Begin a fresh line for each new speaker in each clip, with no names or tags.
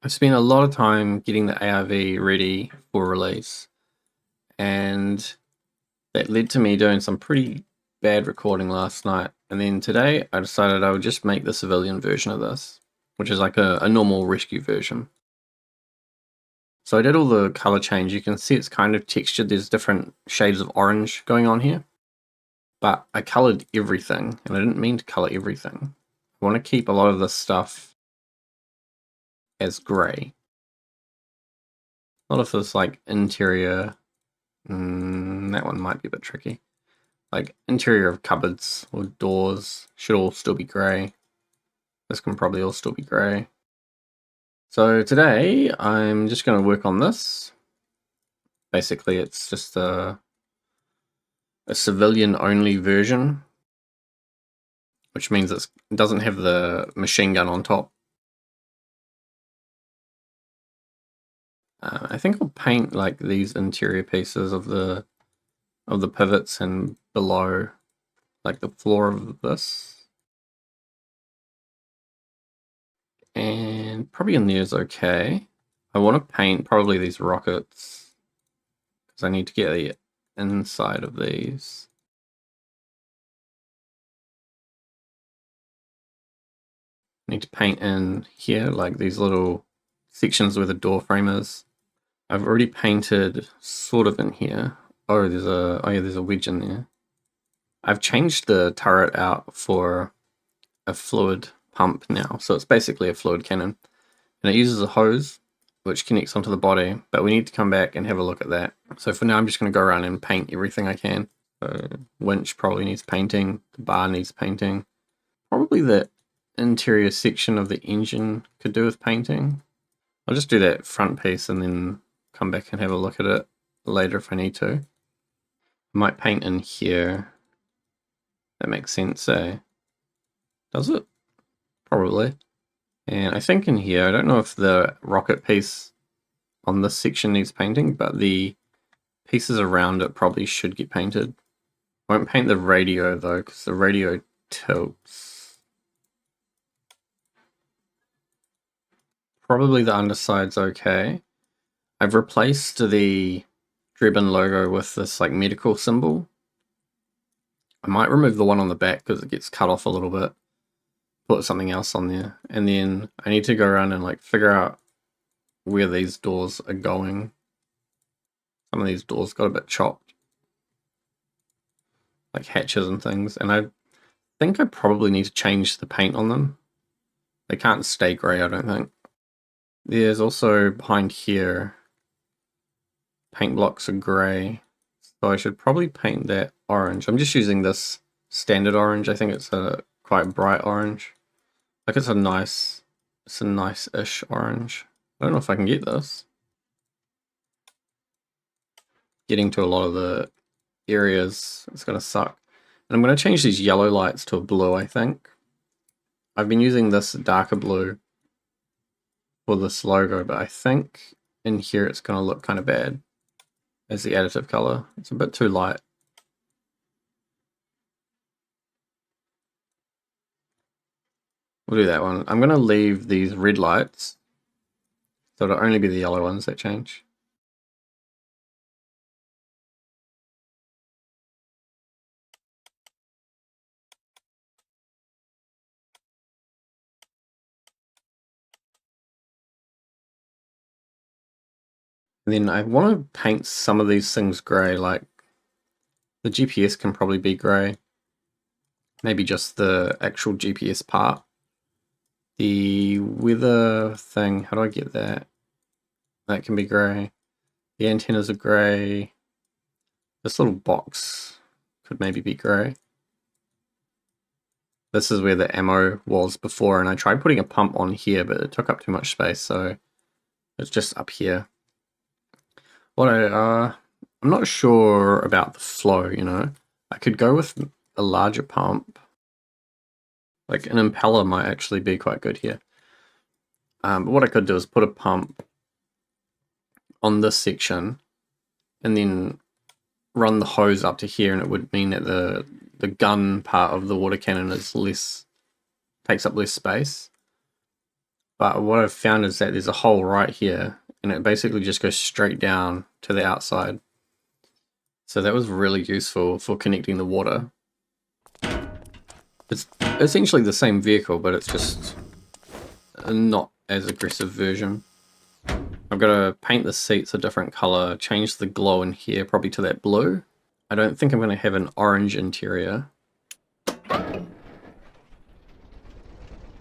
I've spent a lot of time getting the ARV ready for release, and that led to me doing some pretty bad recording last night. And then today I decided I would just make the civilian version of this, which is like a normal rescue version. So I did all the color change. You can see it's kind of textured. There's different shades of orange going on here. But I colored everything, and I didn't mean to color everything. I want to keep a lot of this stuff as gray. A lot of this like interior, that one might be a bit tricky. Like interior of cupboards or doors should all still be grey. This can probably all still be grey. So today I'm just going to work on this. Basically it's just a civilian only version, which means it doesn't have the machine gun on top. I think I'll paint like these interior pieces of the pivots and below, like the floor of this. And probably in there is okay. I want to paint probably these rockets because I need to get the inside of these. I need to paint in here, like these little sections where the door frame is. I've already painted sort of in here. Oh, there's a wedge in there. I've changed the turret out for a fluid pump now, so it's basically a fluid cannon, and it uses a hose which connects onto the body, but we need to come back and have a look at that. So for now I'm just going to go around and paint everything I can. So winch probably needs painting, the bar needs painting, probably the interior section of the engine could do with painting. I'll just do that front piece and then come back and have a look at it later if I need to. I might paint in here. That makes sense, eh? Does it? Probably. And I think in here, I don't know if the rocket piece on this section needs painting, but the pieces around it probably should get painted. I won't paint the radio though, because the radio tilts. Probably the underside's okay. I've replaced the Drebin logo with this like medical symbol. I might remove the one on the back because it gets cut off a little bit. Put something else on there. And then I need to go around and like figure out where these doors are going. Some of these doors got a bit chopped. Like hatches and things. And I think I probably need to change the paint on them. They can't stay grey, I don't think. There's also behind here, paint blocks are grey. So I should probably paint that orange. I'm just using this standard orange. I think it's a quite bright orange. Like it's a nice-ish orange. I don't know if I can get this. Getting to a lot of the areas, it's gonna suck. And I'm gonna change these yellow lights to a blue, I think. I've been using this darker blue for this logo, but I think in here it's gonna look kind of bad as the additive color. It's a bit too light. We'll do that one. I'm gonna leave these red lights, so it'll only be the yellow ones that change. And then I want to paint some of these things grey, like the GPS can probably be grey. Maybe just the actual GPS part. The weather thing, how do I get that? That can be grey. The antennas are grey. This little box could maybe be grey. This is where the ammo was before, and I tried putting a pump on here, but it took up too much space, so it's just up here. I'm not sure about the flow, you know. I could go with a larger pump. Like an impeller might actually be quite good here. But what I could do is put a pump on this section and then run the hose up to here, and it would mean that the gun part of the water cannon is takes up less space. But what I've found is that there's a hole right here, and it basically just goes straight down to the outside. So that was really useful for connecting the water. It's essentially the same vehicle, but it's just a not as aggressive version. I've got to paint the seats a different color, change the glow in here probably to that blue. I don't think I'm going to have an orange interior.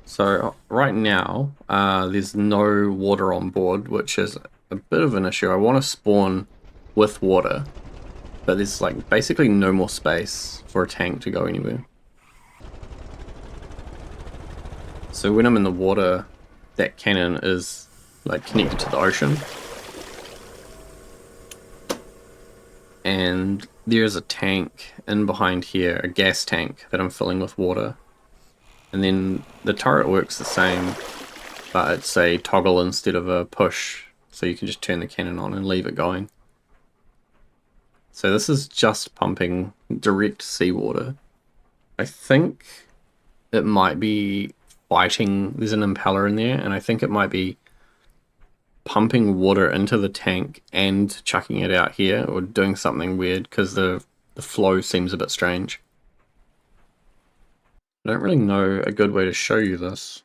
So right now, there's no water on board, which is a bit of an issue. I want to spawn with water, but there's like basically no more space for a tank to go anywhere. So when I'm in the water, that cannon is like connected to the ocean. And there's a tank in behind here, a gas tank that I'm filling with water. And then the turret works the same, but it's a toggle instead of a push, so you can just turn the cannon on and leave it going. So this is just pumping direct seawater. I think it might be fighting, there's an impeller in there, and I think it might be pumping water into the tank and chucking it out here, or doing something weird, because the flow seems a bit strange. I don't really know a good way to show you this.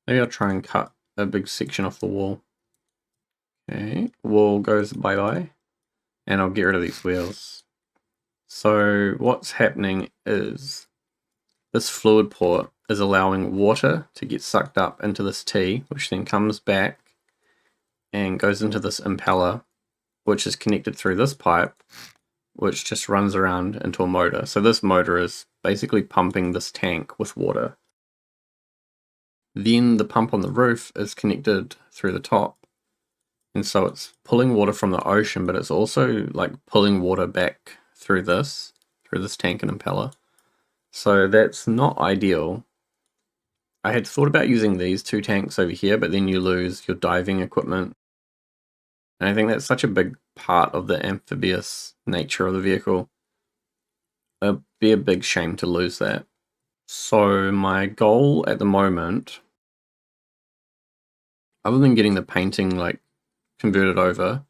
Maybe I'll try and cut a big section off the wall. Okay, wall goes bye-bye. And I'll get rid of these wheels. So what's happening is this fluid port is allowing water to get sucked up into this T, which then comes back and goes into this impeller, which is connected through this pipe, which just runs around into a motor. So this motor is basically pumping this tank with water. Then the pump on the roof is connected through the top. And so it's pulling water from the ocean, but it's also like pulling water back through this tank and impeller. So that's not ideal. I had thought about using these two tanks over here, but then you lose your diving equipment. And I think that's such a big part of the amphibious nature of the vehicle. It'd be a big shame to lose that. So my goal at the moment, other than getting the painting like converted over,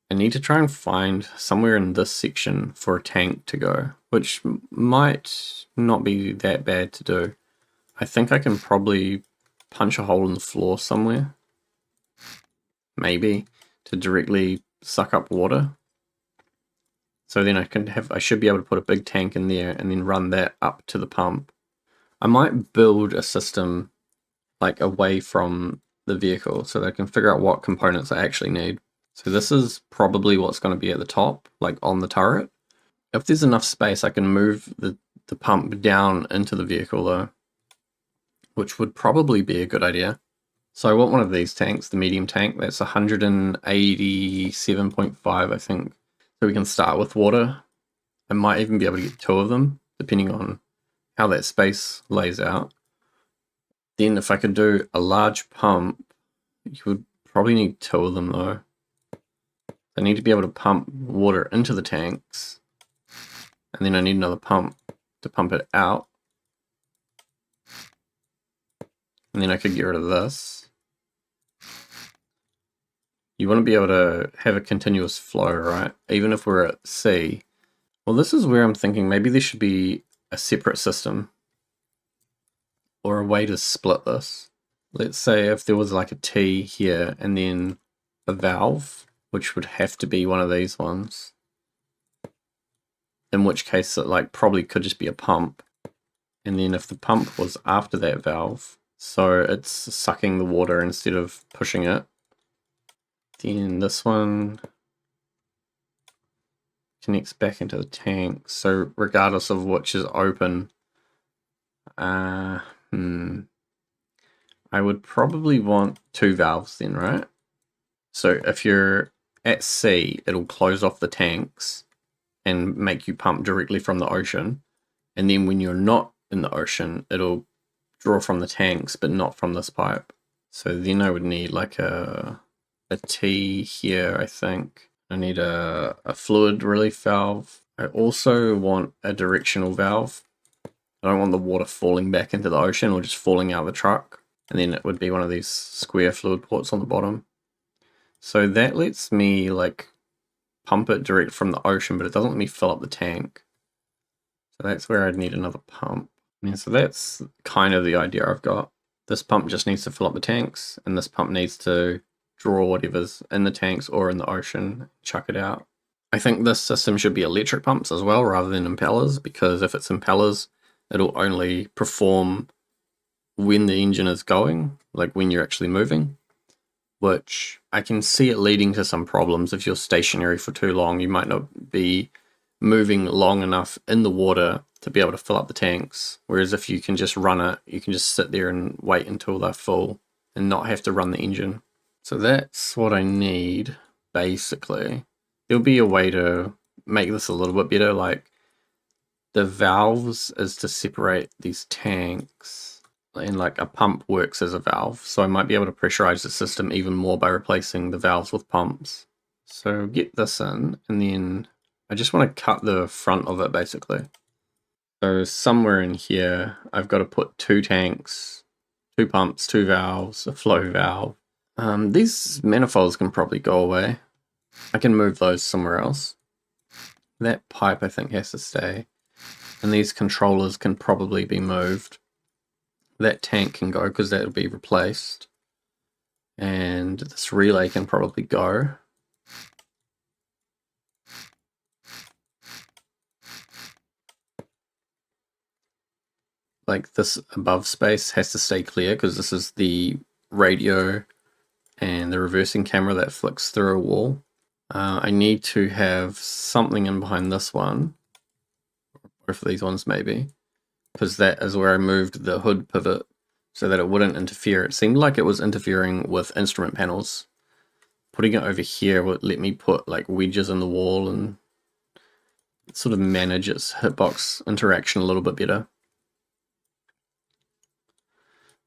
I need to try and find somewhere in this section for a tank to go, which might not be that bad to do. I think I can probably punch a hole in the floor somewhere, maybe, to directly suck up water. So then I should be able to put a big tank in there and then run that up to the pump. I might build a system like away from the vehicle so that I can figure out what components I actually need. So this is probably what's going to be at the top, like on the turret. If there's enough space, I can move the pump down into the vehicle though, which would probably be a good idea. So I want one of these tanks, the medium tank, that's 187.5, I think. So we can start with water. I might even be able to get two of them, depending on how that space lays out. Then if I could do a large pump, you would probably need two of them though. I need to be able to pump water into the tanks, and then I need another pump to pump it out. And then I could get rid of this. You want to be able to have a continuous flow, right? Even if we're at sea. Well, this is where I'm thinking maybe there should be a separate system or a way to split this. Let's say if there was like a T here and then a valve, which would have to be one of these ones. In which case it like probably could just be a pump. And then if the pump was after that valve, so it's sucking the water instead of pushing it, then this one connects back into the tank. So regardless of which is open, I would probably want two valves then, right? So if you're at sea, it'll close off the tanks and make you pump directly from the ocean. And then when you're not in the ocean, it'll draw from the tanks, but not from this pipe. So then I would need like a T here, I think. I need a fluid relief valve. I also want a directional valve. I don't want the water falling back into the ocean or just falling out of the truck. and then it would be one of these square fluid ports on the bottom. So that lets me like pump it direct from the ocean, but it doesn't let me fill up the tank. So that's where I'd need another pump. And so that's kind of the idea I've got. This pump just needs to fill up the tanks, and this pump needs to draw whatever's in the tanks or in the ocean, chuck it out. I think this system should be electric pumps as well rather than impellers, because if it's impellers, it'll only perform when the engine is going, like when you're actually moving, which I can see it leading to some problems. If you're stationary for too long, you might not be moving long enough in the water to be able to fill up the tanks, whereas if you can just run it, you can just sit there and wait until they're full and not have to run the engine. So that's what I need, basically. There'll be a way to make this a little bit better, like the valves is to separate these tanks, and like a pump works as a valve, so I might be able to pressurize the system even more by replacing the valves with pumps. So get this in, and then I just want to cut the front of it basically. So somewhere in here, I've got to put 2 tanks, 2 pumps, 2 valves, a flow valve. These manifolds can probably go away. I can move those somewhere else. That pipe I think has to stay. And these controllers can probably be moved. That tank can go because that'll be replaced. And this relay can probably go. Like this above space has to stay clear because this is the radio and the reversing camera that flicks through a wall. I need to have something in behind this one, both of these ones maybe, because that is where I moved the hood pivot so that it wouldn't interfere. It seemed like it was interfering with instrument panels. Putting it over here would let me put like wedges in the wall and sort of manage its hitbox interaction a little bit better.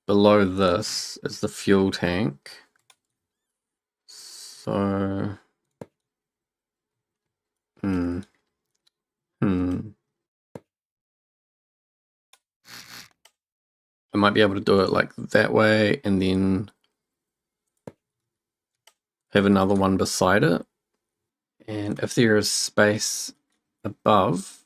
Below this is the fuel tank. So, I might be able to do it like that way and then have another one beside it. And if there is space above,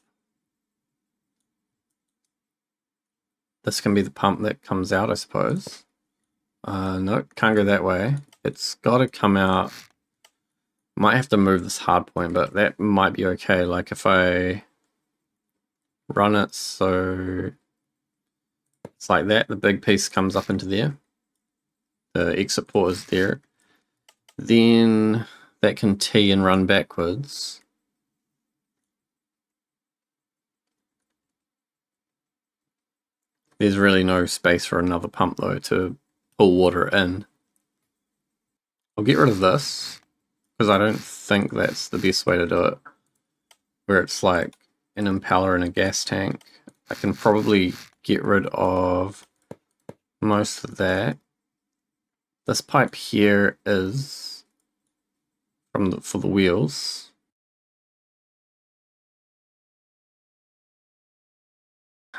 this can be the pump that comes out, I suppose. No, can't go that way. It's got to come out. Might have to move this hard point, but that might be okay. Like if I run it so it's like that, the big piece comes up into there. The exit port is there. Then that can T and run backwards. There's really no space for another pump though to pull water in. I'll get rid of this because I don't think that's the best way to do it, where it's like an impeller and a gas tank. I can probably get rid of most of that. This pipe here is for the wheels.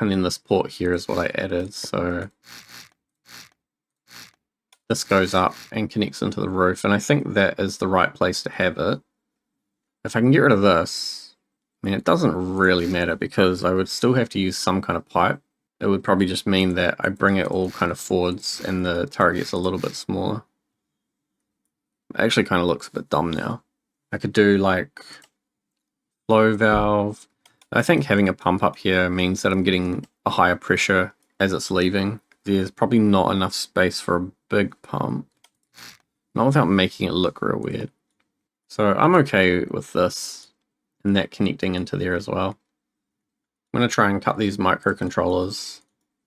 And then this port here is what I added, so this goes up and connects into the roof, and I think that is the right place to have it. If I can get rid of this, I mean, it doesn't really matter because I would still have to use some kind of pipe. It would probably just mean that I bring it all kind of forwards and the turret gets a little bit smaller. It actually kind of looks a bit dumb now. I could do like flow valve. I think having a pump up here means that I'm getting a higher pressure as it's leaving. There's probably not enough space for a big pump. Not without making it look real weird. So I'm okay with this and that connecting into there as well. I'm going to try and cut these microcontrollers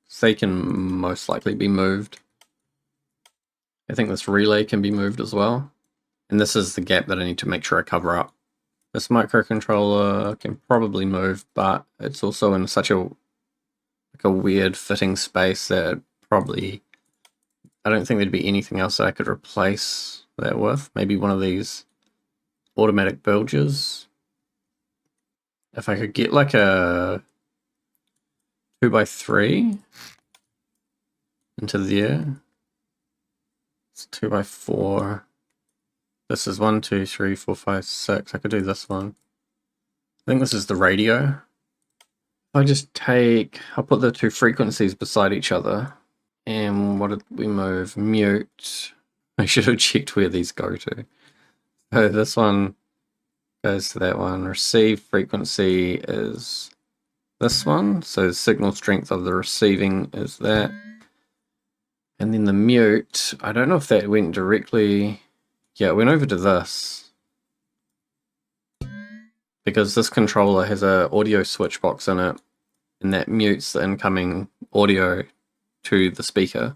so they can most likely be moved. I think this relay can be moved as well. And this is the gap that I need to make sure I cover up. This microcontroller can probably move, but it's also in such a weird fitting space that probably, I don't think there'd be anything else that I could replace that with. Maybe one of these automatic bilges. If I could get like a 2x3 into there, It's 2x4. This is 1, 2, 3, 4, 5, 6. I could do this one. I think this is the radio. I'll put the two frequencies beside each other. And what did we move? Mute. I should have checked where these go to. So this one goes to that one. Receive frequency is this one. So the signal strength of the receiving is that. And then the mute, I don't know if that went directly. Yeah, it went over to this. Because this controller has a audio switch box in it, and that mutes the incoming audio to the speaker.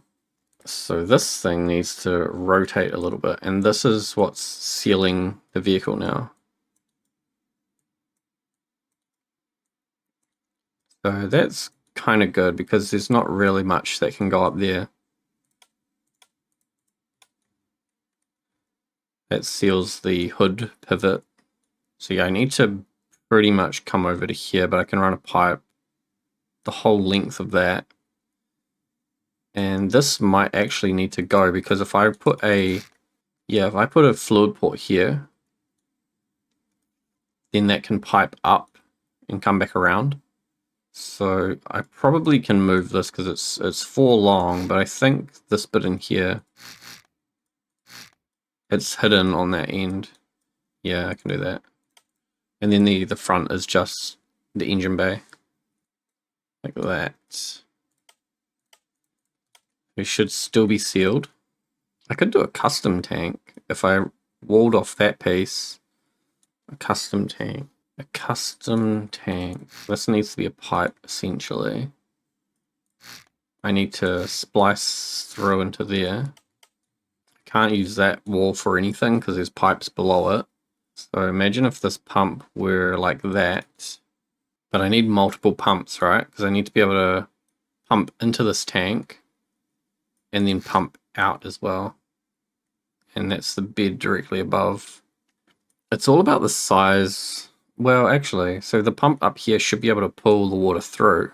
So this thing needs to rotate a little bit, and this is what's sealing the vehicle now. So that's kind of good because there's not really much that can go up there. That seals the hood pivot. So yeah, I need to pretty much come over to here, but I can run a pipe the whole length of that. And this might actually need to go because if I put a fluid port here, then that can pipe up and come back around. So I probably can move this because it's 4 long, but I think this bit in here, it's hidden on that end. Yeah, I can do that. And then the front is just the engine bay. Like that. It should still be sealed. I could do a custom tank if I walled off that piece. A custom tank. A custom tank. This needs to be a pipe, essentially. I need to splice through into there. I can't use that wall for anything because there's pipes below it. So imagine if this pump were like that. But I need multiple pumps, right? Because I need to be able to pump into this tank and then pump out as well. And that's the bed directly above. It's all about the size. Well, actually, so the pump up here should be able to pull the water through.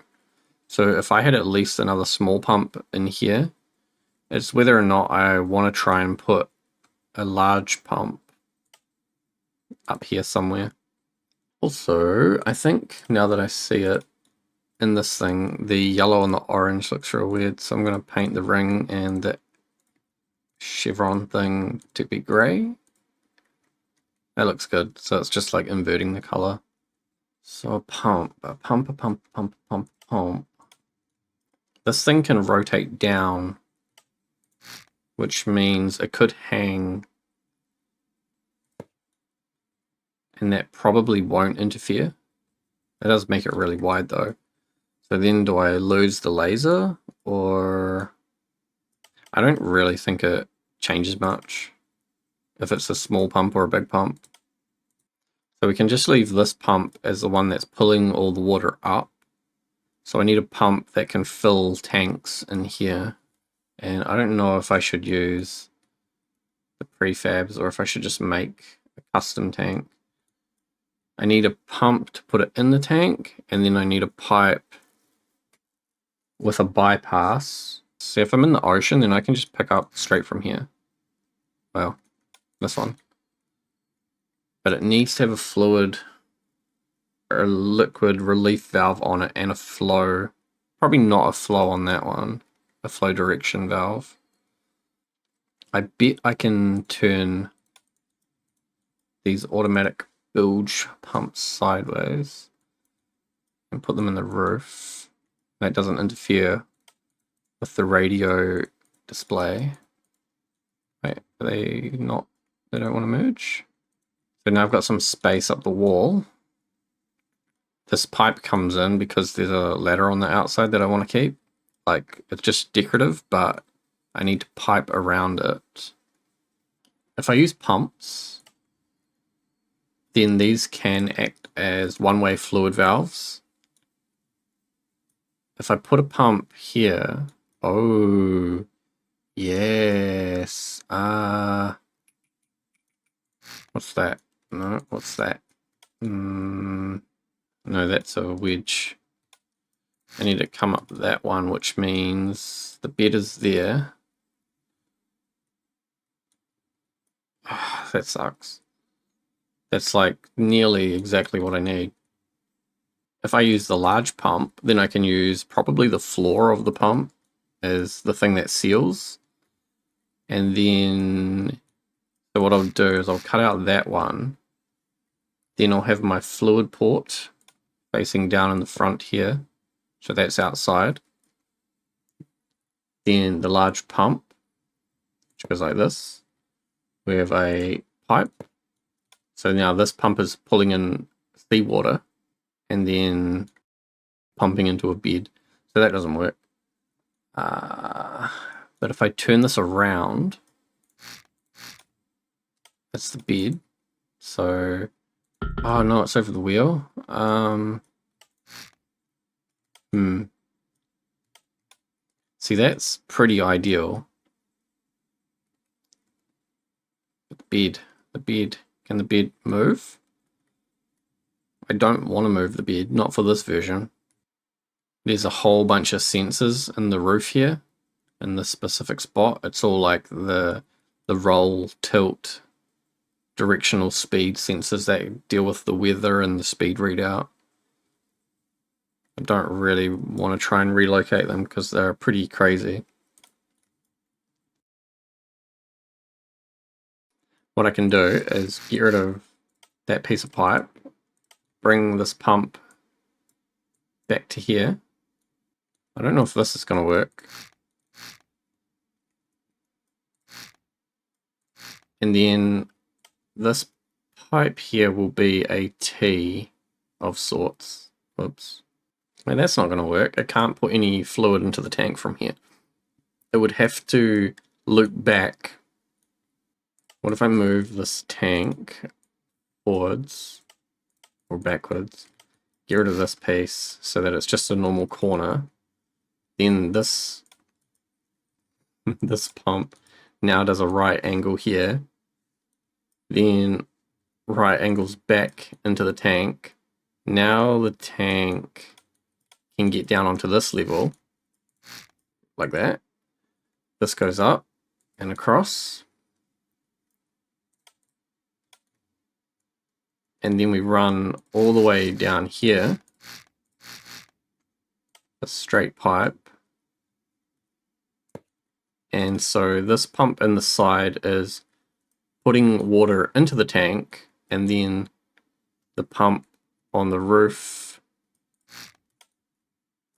So if I had at least another small pump in here, it's whether or not I want to try and put a large pump up here somewhere. Also, I think now that I see it in this thing, the yellow and the orange looks real weird. So I'm going to paint the ring and the chevron thing to be grey. That looks good. So it's just like inverting the color. So a pump. This thing can rotate down, which means it could hang, and that probably won't interfere. It does make it really wide though. So then do I lose the laser, or I don't really think it changes much if it's a small pump or a big pump. So we can just leave this pump as the one that's pulling all the water up. So I need a pump that can fill tanks in here. And I don't know if I should use the prefabs or if I should just make a custom tank. I need a pump to put it in the tank, and then I need a pipe with a bypass. So if I'm in the ocean, then I can just pick up straight from here. Well, this one. But it needs to have a fluid or a liquid relief valve on it and a flow. Probably not a flow on that one. A flow direction valve. I bet I can turn these automatic bilge pumps sideways and put them in the roof. That doesn't interfere with the radio display. Wait, are they not? They don't want to merge? So now I've got some space up the wall. This pipe comes in because there's a ladder on the outside that I want to keep. Like, it's just decorative, but I need to pipe around it. If I use pumps, then these can act as one-way fluid valves. If I put a pump here, oh, yes. What's that? No, what's that? No, that's a wedge. I need to come up that one, which means the bed is there. that sucks. That's like nearly exactly what I need. If I use the large pump, then I can use probably the floor of the pump as the thing that seals. And then, so what I'll do is I'll cut out that one. Then I'll have my fluid port facing down in the front here. So that's outside. Then the large pump, which goes like this. We have a pipe. So now this pump is pulling in seawater and then pumping into a bed. So that doesn't work. But if I turn this around, that's the bed. So, oh no, it's over the wheel. See, that's pretty ideal. The bed, can the bed move? I don't want to move the bed, not for this version. There's a whole bunch of sensors in the roof here, in this specific spot. It's all like the roll, tilt, directional speed sensors that deal with the weather and the speed readout. I don't really want to try and relocate them because they're pretty crazy. What I can do is get rid of that piece of pipe, bring this pump back to here. I don't know if this is going to work. And then this pipe here will be a T of sorts. Oops. Now that's not going to work. I can't put any fluid into the tank from here. It would have to loop back. What if I move this tank forwards or backwards? Get rid of this piece so that it's just a normal corner. Then this this pump now does a right angle here. Then right angles back into the tank. Now the tank can get down onto this level, like that. This goes up and across. And then we run all the way down here, a straight pipe. And so this pump in the side is putting water into the tank, and then the pump on the roof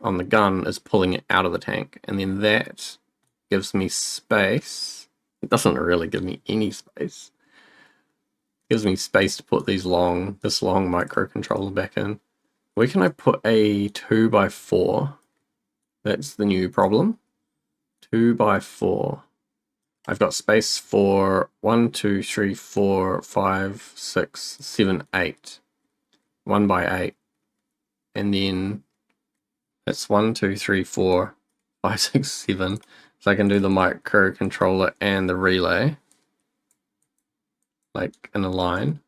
on the gun is pulling it out of the tank, and then that gives me space. It doesn't really give me any space. It gives me space to put this long microcontroller back in. Where can I put a 2x4? That's the new problem. 2x4. I've got space for 1, 2, 3, 4, 5, 6, 7, 8. 1x8. And then that's 1, 2, 3, 4, 5, 6, 7. So I can do the microcontroller and the relay, like in a line.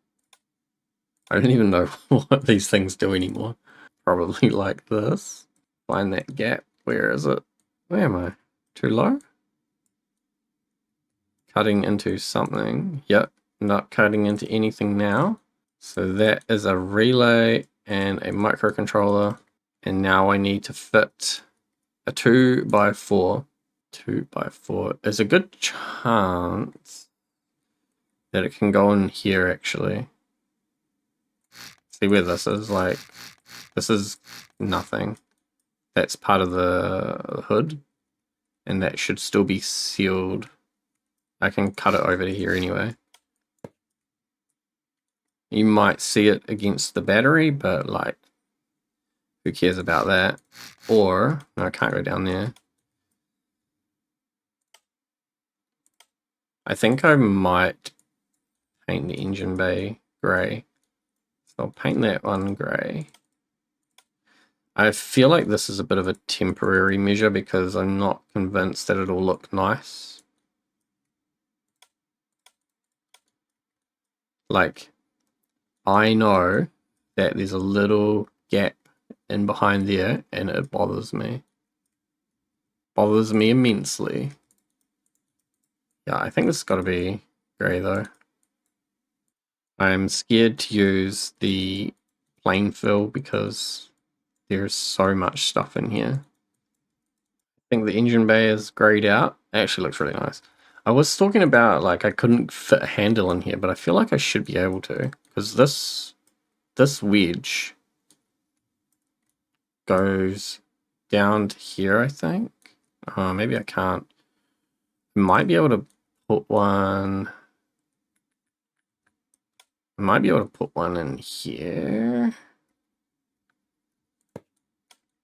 I don't even know what these things do anymore. Probably like this. Find that gap. Where is it? Where am I? Too low? Cutting into something. Yep, not cutting into anything now. So that is a relay and a microcontroller. And now I need to fit a 2x4. 2x4. There's a good chance that it can go in here actually. See where this is? Like, this is nothing. That's part of the hood. And that should still be sealed. I can cut it over to here anyway. You might see it against the battery, but like, who cares about that? Or, no, I can't go down there. I think I might paint the engine bay grey. So I'll paint that one grey. I feel like this is a bit of a temporary measure because I'm not convinced that it'll look nice. Like, I know that there's a little gap in behind there and it bothers me. Bothers me immensely. Yeah, I think this has got to be grey though. I'm scared to use the plain fill because there's so much stuff in here. I think the engine bay is grayed out. It actually looks really nice. I was talking about like I couldn't fit a handle in here, but I feel like I should be able to, because this wedge goes down to here, I think. Maybe I can't. I might be able to put one. I might be able to put one in here.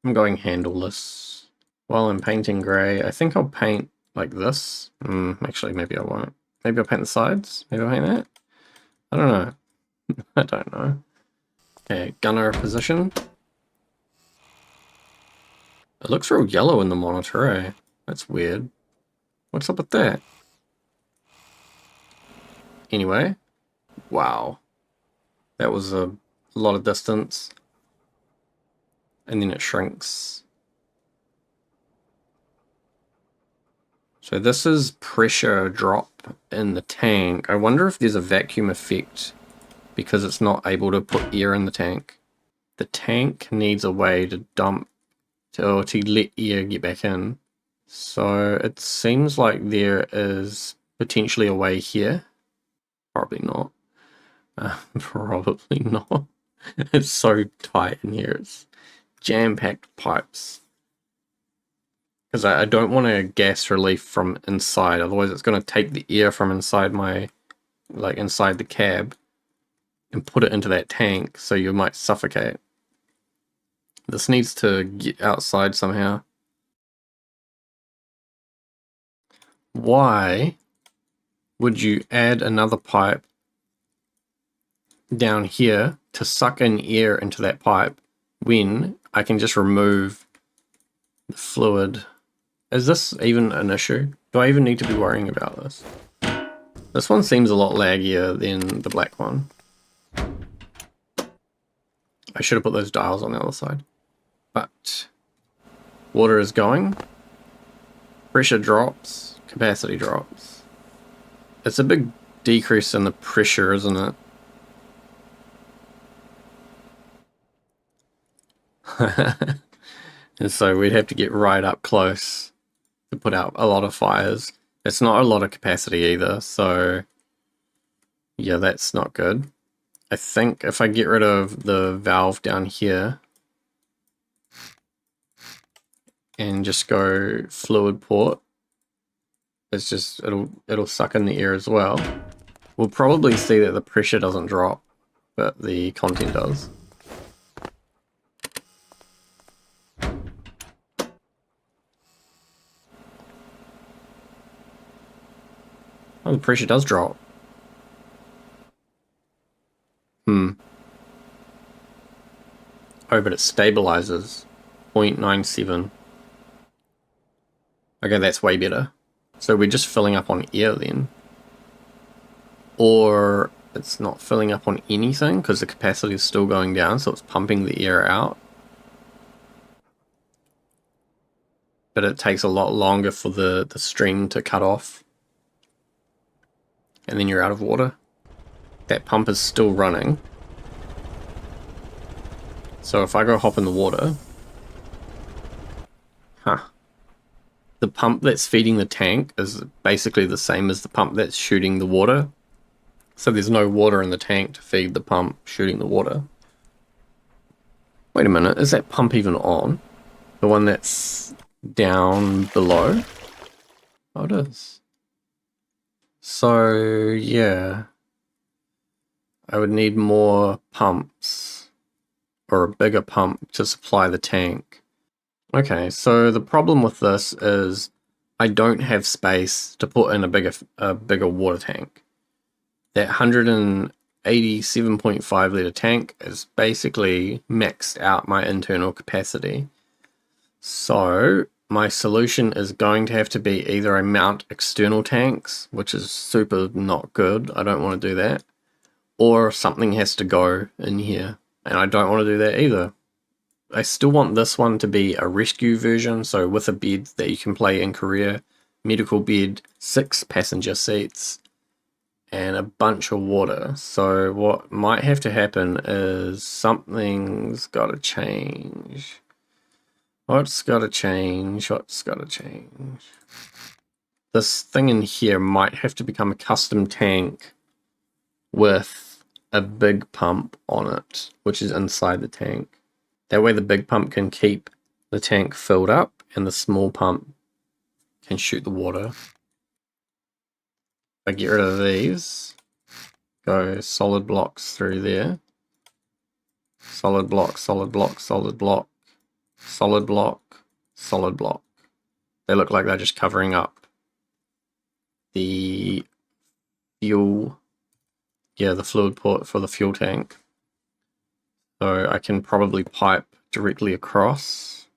I'm going handleless. While I'm painting grey, I think I'll paint like this. Actually, maybe I won't. Maybe I'll paint the sides. Maybe I'll paint that. I don't know. I don't know. Okay, gunner position. It looks real yellow in the monitor, eh? That's weird. What's up with that? Anyway, wow. That was a lot of distance. And then it shrinks. So this is pressure drop in the tank. I wonder if there's a vacuum effect because it's not able to put air in the tank. The tank needs a way to dump or to let air get back in. So it seems like there is potentially a way here. Probably not. Probably not. It's so tight in here. It's jam-packed pipes. Because I don't want a gas relief from inside, otherwise it's going to take the air from inside my, like inside the cab, and put it into that tank, so you might suffocate. This needs to get outside somehow. Why would you add another pipe down here to suck in air into that pipe when I can just remove the fluid? Is this even an issue? Do I even need to be worrying about this? This one seems a lot laggier than the black one. I should have put those dials on the other side. But water is going. Pressure drops. Capacity drops. It's a big decrease in the pressure, isn't it? And so we'd have to get right up close to put out a lot of fires. It's not a lot of capacity either, so yeah, that's not good. I think if I get rid of the valve down here and just go fluid port, it's just it'll suck in the air as well. We'll probably see that the pressure doesn't drop, but the content does. Oh, the pressure does drop. Oh, but it stabilizes. 0.97. Okay, that's way better. So we're just filling up on air then. Or it's not filling up on anything because the capacity is still going down, so it's pumping the air out. But it takes a lot longer for the stream to cut off. And then you're out of water. That pump is still running. So if I go hop in the water... The pump that's feeding the tank is basically the same as the pump that's shooting the water. So there's no water in the tank to feed the pump shooting the water. Wait a minute, is that pump even on? The one that's down below? Oh, it is. So, yeah. I would need more pumps. Or a bigger pump to supply the tank. Okay, so the problem with this is I don't have space to put in a bigger water tank. That 187.5 litre tank is basically maxed out my internal capacity. So my solution is going to have to be either I mount external tanks, which is super not good, I don't want to do that, or something has to go in here, and I don't want to do that either. I still want this one to be a rescue version, so with a bed that you can play in Korea, medical bed, 6 passenger seats, and a bunch of water. So what might have to happen is something's got to change. What's got to change? What's got to change? This thing in here might have to become a custom tank with a big pump on it, which is inside the tank. That way the big pump can keep the tank filled up and the small pump can shoot the water. I get rid of these, go solid blocks through there. Solid block, solid block, solid block, solid block, solid block. They look like they're just covering up the fuel, the fluid port for the fuel tank. So I can probably pipe directly across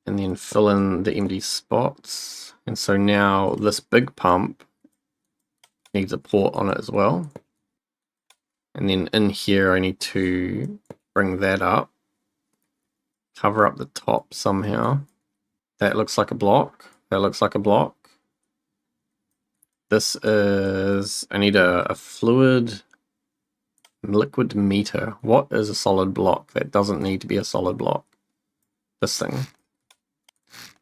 and then fill in the empty spots. And so now this big pump needs a port on it as well. And then in here I need to bring that up, cover up the top somehow. That looks like a block. That looks like a block. This is, I need a fluid liquid meter. What is a solid block? That doesn't need to be a solid block. This thing.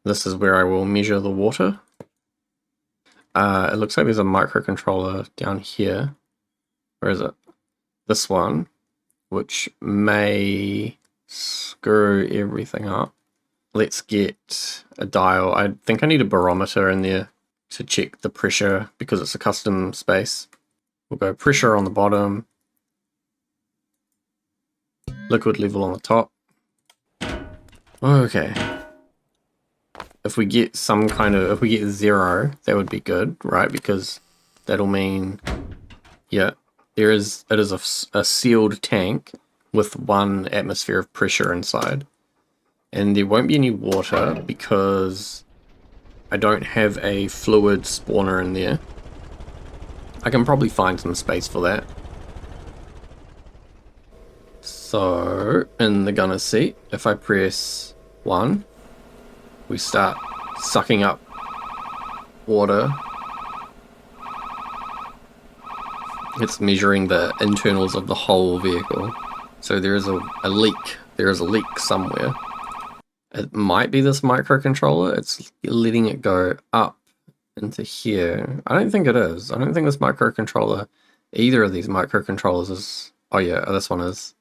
This is where I will measure the water. It looks like there's a microcontroller down here. Where is it? This one, which may screw everything up. Let's get a dial. I think I need a barometer in there to check the pressure because it's a custom space. We'll go pressure on the bottom, liquid level on the top. Okay. If we get some kind of, if we get 0, that would be good, right? Because that'll mean, yeah, it is a sealed tank with 1 atmosphere of pressure inside. And there won't be any water because I don't have a fluid spawner in there. I can probably find some space for that. So, in the gunner seat, if I press 1, we start sucking up water. It's measuring the internals of the whole vehicle. So there is a leak. There is a leak somewhere. It might be this microcontroller. It's letting it go up into here. I don't think it is. I don't think this microcontroller, either of these microcontrollers is... Oh yeah, this one is.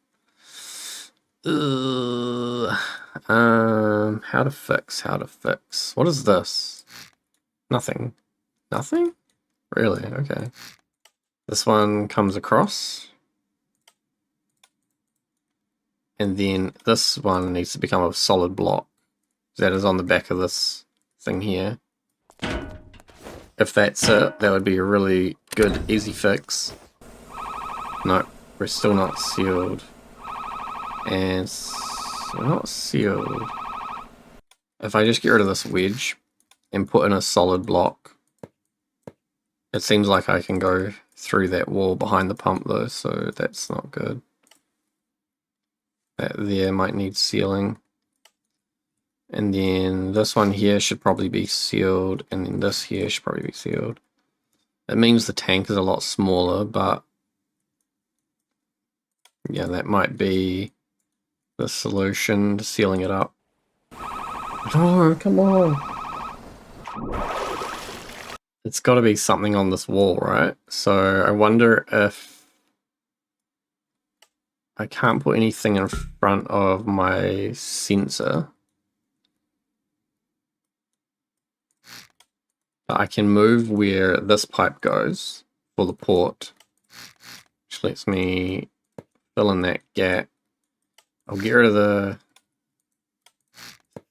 How to fix. What is this? Nothing. Nothing? Really? Okay. This one comes across. And then this one needs to become a solid block. That is on the back of this thing here. If that's it, that would be a really good, easy fix. No, we're still not sealed. And we're not sealed. If I just get rid of this wedge and put in a solid block, it seems like I can go through that wall behind the pump though, so that's not good. That there might need sealing. And then this one here should probably be sealed, and then this here should probably be sealed. It means the tank is a lot smaller, but yeah, that might be the solution to sealing it up. Oh, come on. It's got to be something on this wall, right? So I wonder if I can't put anything in front of my sensor. But I can move where this pipe goes for the port, which lets me fill in that gap. I'll get rid of the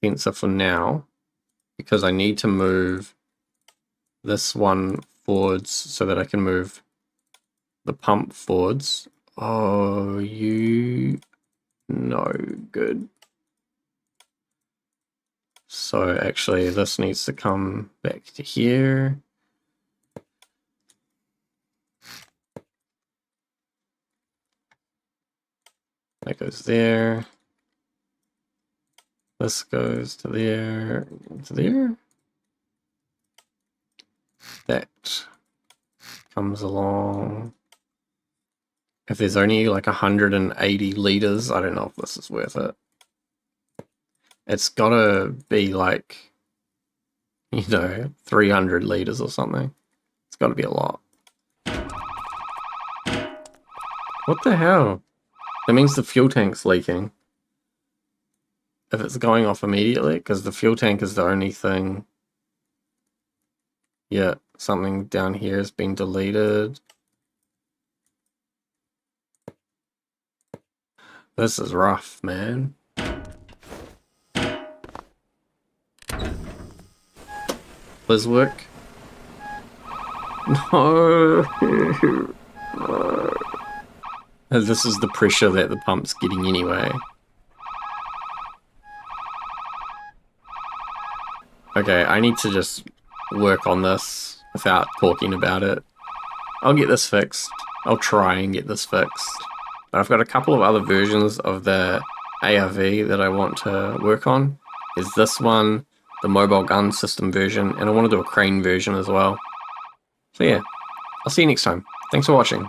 sensor for now because I need to move this one forwards so that I can move the pump forwards. Oh, you no good. So actually this needs to come back to here. That goes there. This goes to there, to there. That comes along. If there's only like 180 liters, I don't know if this is worth it. It's gotta be like, 300 liters or something. It's gotta be a lot. What the hell? That means the fuel tank's leaking. If it's going off immediately, because the fuel tank is the only thing. Yeah, something down here has been deleted. This is rough, man. Does work? No. No. This is the pressure that the pump's getting anyway. Okay, I need to just work on this without talking about it. I'll get this fixed. I'll try and get this fixed. But I've got a couple of other versions of the ARV that I want to work on. There's this one, the mobile gun system version, and I want to do a crane version as well. So yeah, I'll see you next time. Thanks for watching.